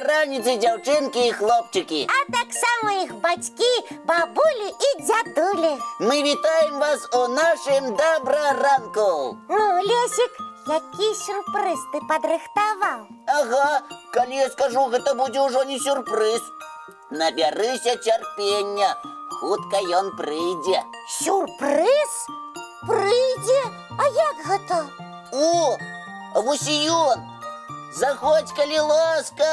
Доброй раніцы, дзяўчынкі і хлопчыкі. А таксама іх бацькі, бабулі і дзядулі. Мы вітаем вас у нашым добраранку. Ну, Лесік, які сюрпрыз ты падрыхтаваў? Ага, калі я скажу, гэта будзе ўжо не сюрпрыз. Набярыся цярпення, хутка ён прыйдзе. Сюрпрыз? Прыйдзе? А як гэта? О, вось і ён. Заходзь, калі ласка.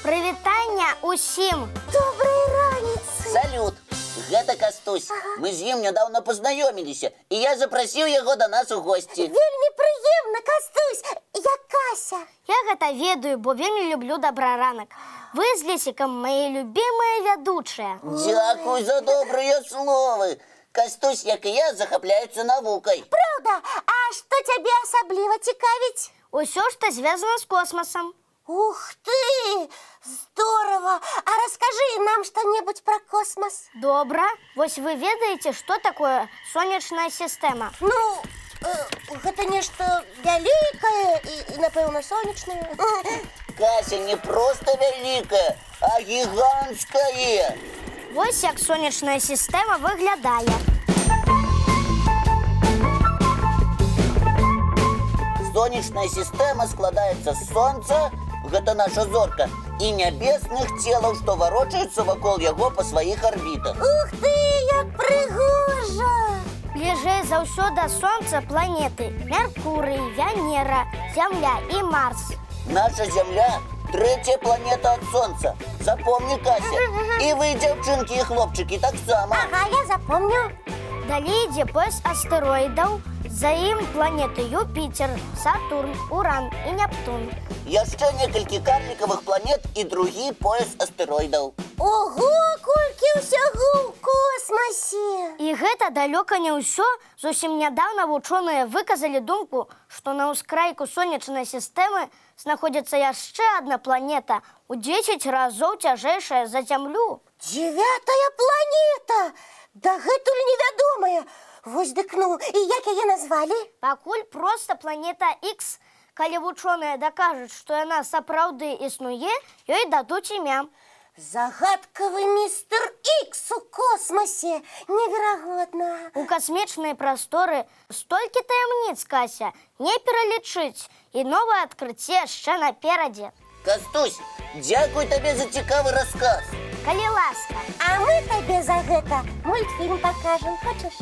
Прывітання ўсім. Добрай раніцы. Салют, гэта Кастусь. Мы з ім нядаўна пазнаёміліся, і я запрасіў яго да нас у госці. Вельмі прыемна, Кастусь. Я Кася. Я гэта ведаю, бо вельмі люблю добраранак. Вы з Лесікам мои любімыя вядучыя. Дзякуй за добрыя словы. Кастусь, як і я, захапляюцца навукай. Праўда? А што цябе асабліва цікавіць? Усё, што звязана з космасам. Ух ты! Здорово! А раскажы нам што-небудзь пра космас. Добра. Вось вы ведаеце, што такое сонечная сістэма? Ну, гэта нешта вялікае і, напэўна, сонечнае. Кася, не проста вялікая, а гіганцкая. Вось як сонечная сістэма выглядае. Сонечная сістэма складаецца з сонца, гэта наша зорка, і нябесных целаў, што варочаюцца вакол яго па сваіх арбітах. Ух ты, як прыгожа! Бліжэй за ўсё да сонца планеты Меркурый, Венера, Зямля і Марс. Наша Зямля – трэцяя планета ад сонца. Запомні, Кася. І вы, дзяўчынкі і хлопчыкі, таксама. Ага, я запомню. Далей ідзе пояс астэроідаў, за ім планеты Юпітер, Сатурн, Уран і Нептун. Яшчэ некалькі карлікавых планет і другі пояс астэроідаў. Ого, колькі ўсяго ў космасе! І гэта далёка не ўсё. Зусім нядаўна вучоныя выказалі думку, што на ўскрайку сонечнай сістэмы знаходзіцца яшчэ адна планета, у 10 разоў цяжэйшая за Зямлю. 9-я планета! Дагэтуль невядомая! Вось дык ну, і як яе назвалі? Пакуль проста планета Х. Калі вучоныя дакажуць, што яна сапраўды існуе, ёй дадуць імя. Загадкавы містер Х у космосе! Неверагодна! У касмічнай прасторы столькі таямніц, Кася, не пералічыць. І новае адкрыцце яшчэ наперадзе. Кастусь, дзякуй табе за цікавы расказ. Калі ласка. А мы табе за гэта мультфільм пакажам, хочаш?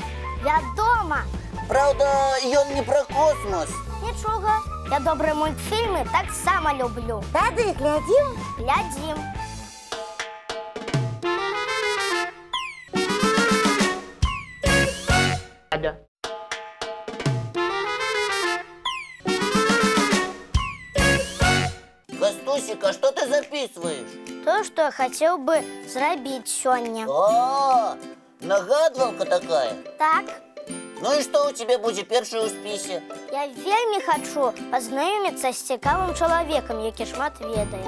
Вядома. Праўда, ён не пра космос. Нічога, я добрыя мультфільмы таксама люблю. Тады глядзім? Глядзім. Кастусіка, што ты записываешь? То, што я хацеў бы зрабіць сёння. О, нагадвалка такая. Так. Ну і што ў цябе будзе першае ў спісе? Я вельмі хачу пазнаёміцца з цікавым чалавекам, які шмат ведае.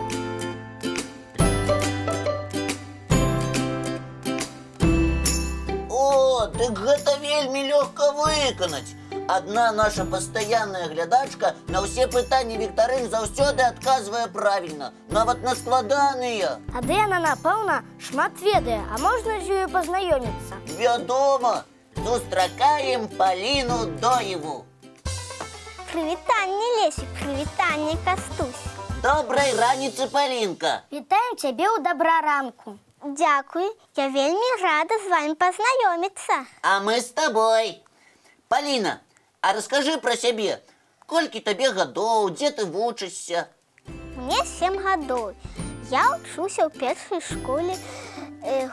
О, дык гэта вельмі лёгка выканаць. Адна наша пастаянная глядачка на ўсе пытанні віктарын заўсёды адказвае правільна, нават на складаныя. Тады яна, напэўна, шмат ведае, а можна з ёю пазнаёміцца? Вядома, сустракаем Паліну Доеву. Прывітанне, Лесік, прывітанне, Кастусь. Добрай раніцы, Палінка. Вітаем цябе ў добраранку. Дзякуй, я вельмі рада з вамі пазнаёміцца. А мы з табой. Паліна, а раскажы пра сябе. Колькі табе гадоў, дзе ты вучышся? Мне 7 гадоў. Я вучуся ў першай школе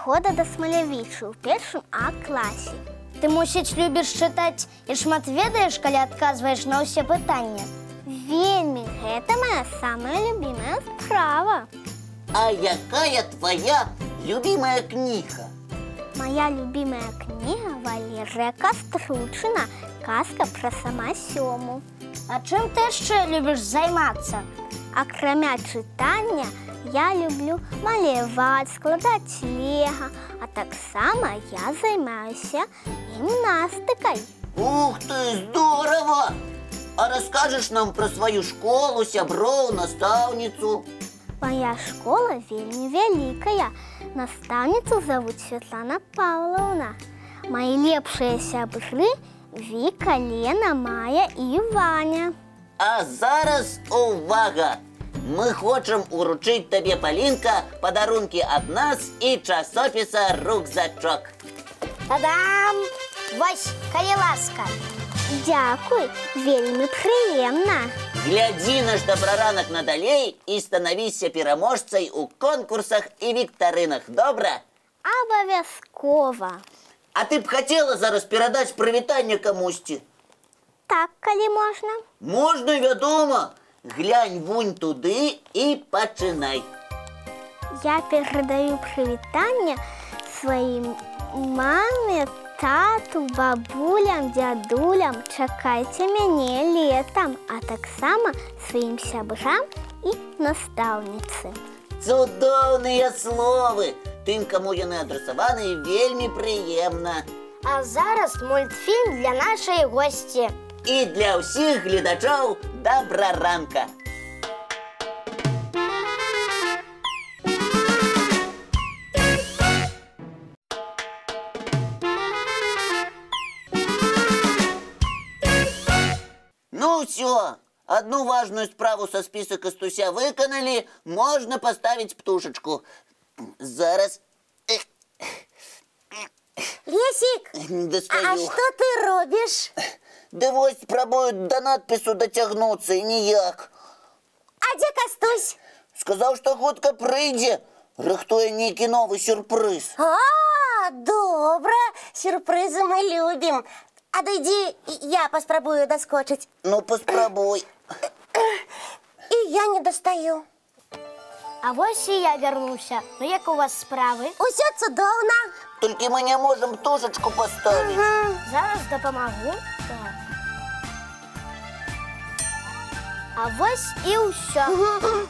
года да Смалявічу, ў першым А-класе. Ты, мусіць, любіш чытаць і шмат ведаеш, калі адказваеш на ўсе пытанні? Вельмі, гэта моя самая любімая справа. А якая твоя любимая кніга? Моя любимая книга Валерыя Кастручына «Казка пра самасёму». А чым ты яшчэ любіш займацца? Акрамя чытання, я люблю маляваць, складаць лего, а таксама я займаюся гімнастыкай. Ух ты, здорово! А расскажешь нам про свою школу, сяброў, настаўніцу? Моя школа вельмі вялікая. Настаўніцу зовут Светлана Павловна. Мои лепшие сябры Вика, Лена, Майя и Ваня. А зараз увага! Мы хочам уручыць табе, Палінка, падарункі ад нас і часопіса «Рюкзачок». Та-дам! Вось, калі ласка. Дякуй, вельмі прыемна. Глядзі наш добраранак надалей і станавіся пераможцай у конкурсах і віктарынах, добра? Абавязкова. А ты б хацела зараз перадаць прывітанне камусьці? Так, калі можна. Можна, вядома. Глянь вунь туды і пачынай. Я перадаю прывітанне сваім маме, тату, бабулям, дзядулям. Чакайце мяне летам, а таксама сваім сябрам і настаўніцы. Цудоўныя словы! Тым, каму яны адрасаваны, вельмі прыемна. А зараз мультфільм для нашай госці. І для ўсіх гледачоў добраранка. Ну ўсё, одну важную справу со спіса Кастуся выканалі, можна паставіць птушачку. Зараз. Лесик, Достаю. а что ты робишь? Да вось спрабую до надпісу дацягнуцца і ніяк. А где Кастусь? Сказаў, што хутка прыйдзе, рыхтуе нейкі новы сюрпрыз. А, добра, сюрпризы мы любим. А дойди, я поспробую доскочить. Ну, паспрабуй. И я не достаю. А вось і я вярнуся. Ну як у вас справы? Усё цудоўна. Толькі мы не можам птушачку паставіць. Зараз дапамагу. Так. А вось і ўсё.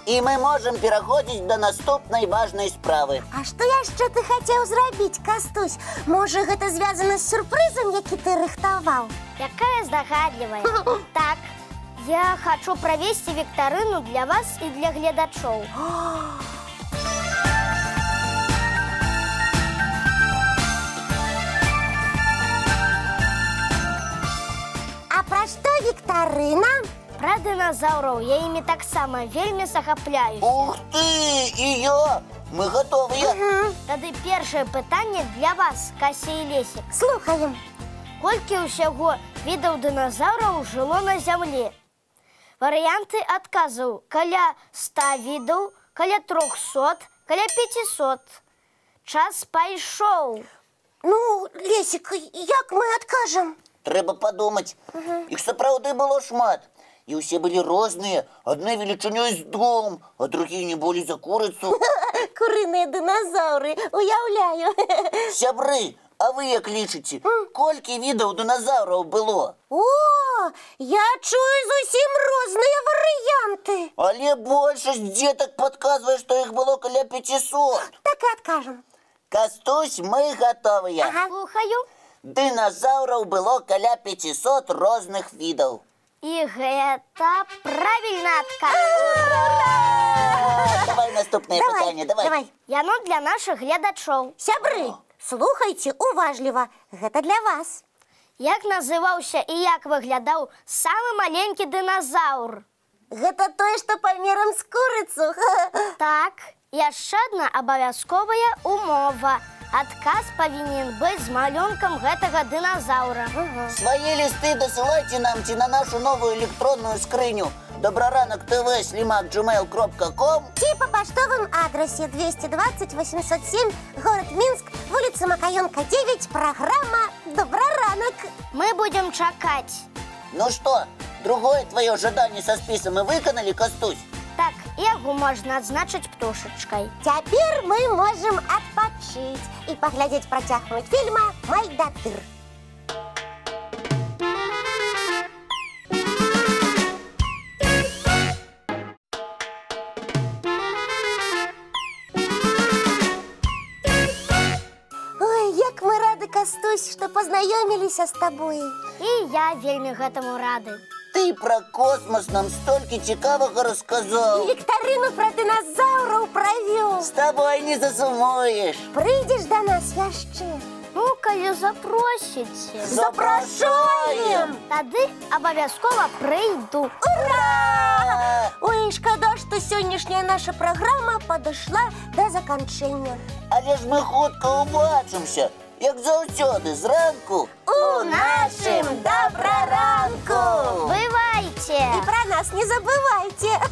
І мы можам пераходзіць да наступнай важнай справы. А што яшчэ ты хацеў зрабіць, Кастусь? Можа, гэта звязана з сюрпрызам, які ты рыхтаваў? Якая здагадлівая. Так, я хачу правесці віктарыну для вас і для гледачоў. А пра што віктарына? Пра дыназаўраў я імі таксама вельмі захапляюся. Ух ты, і я! Мы гатовыя. Тады першае пытанне для вас, Кася і Лесік. Слухаем. Колькі ўсяго відаў дыназаўраў жыло на зямлі? Варыянты адказаў: каля 100 відаў, каля 300, каля 500. Час пайшоў. Ну, Лесік, як мы адкажам? Трэба падумаць. Іх сапраўды было шмат. І ўсе былі розныя. Адны велічынёй з дом, а другія не болей за курыцу. Курыныя дыназаўры, уяўляю. Сябры, а вы як лічыце, колькі відаў дыназаўраў было? О, я чую зусім розныя варыянты. Але большасць дзетак падказвае, што іх было каля 500. Так і адкажам. Кастусь, мы гатовыя. Слухаю. Дыназаўраў было каля 500 розных відаў. І гэта правільны адказ. Давай наступнае пытанне, давай. Яно для нашых гледачоў. Сябры, слухайце уважліва, гэта для вас. Як называўся і як выглядаў самы маленькі дыназаўр? Гэта тое, што памерам з курыцу. Так, яшчэ адна абавязковая умова. Адказ павінен быць з малюнкам гэтага дыназаўра. Свае лісты дасылайце нам ці на нашу новую электронную скрыню добраранок.tv@gmail.com Ці па паштовым адрасе 220 807, город Мінск, вуліца Макаёнка, 9, праграма «Добраранак». Мы будем чакаць. Ну што, другое твоё жаданне са спіса мы выканалі, Кастусь? Так, яго можна адзначыць птушачкай. Цяпер мы можам адпачыць і паглядзець працяг мультфільма «Майдатыр». Ой, як мы рады, Кастусь, што пазнаёміліся з табой. І я вельмі гэтаму рады. Ты про космос нам столько цікавого розказав. Вікторину про динозаврів провів. З тобою не засумуєш. Прийдеш до нас яще? Ну, коли запросите. Запрошуємо! Тоді обов'язково прийду. Ура! Ой, шкода, що сьогоднішня наша програма підійшла до закінчення. Але ж ми хутко убачимося, як завсюди, зранку. У нашим доброранку! Бувайте! І про нас не забувайте!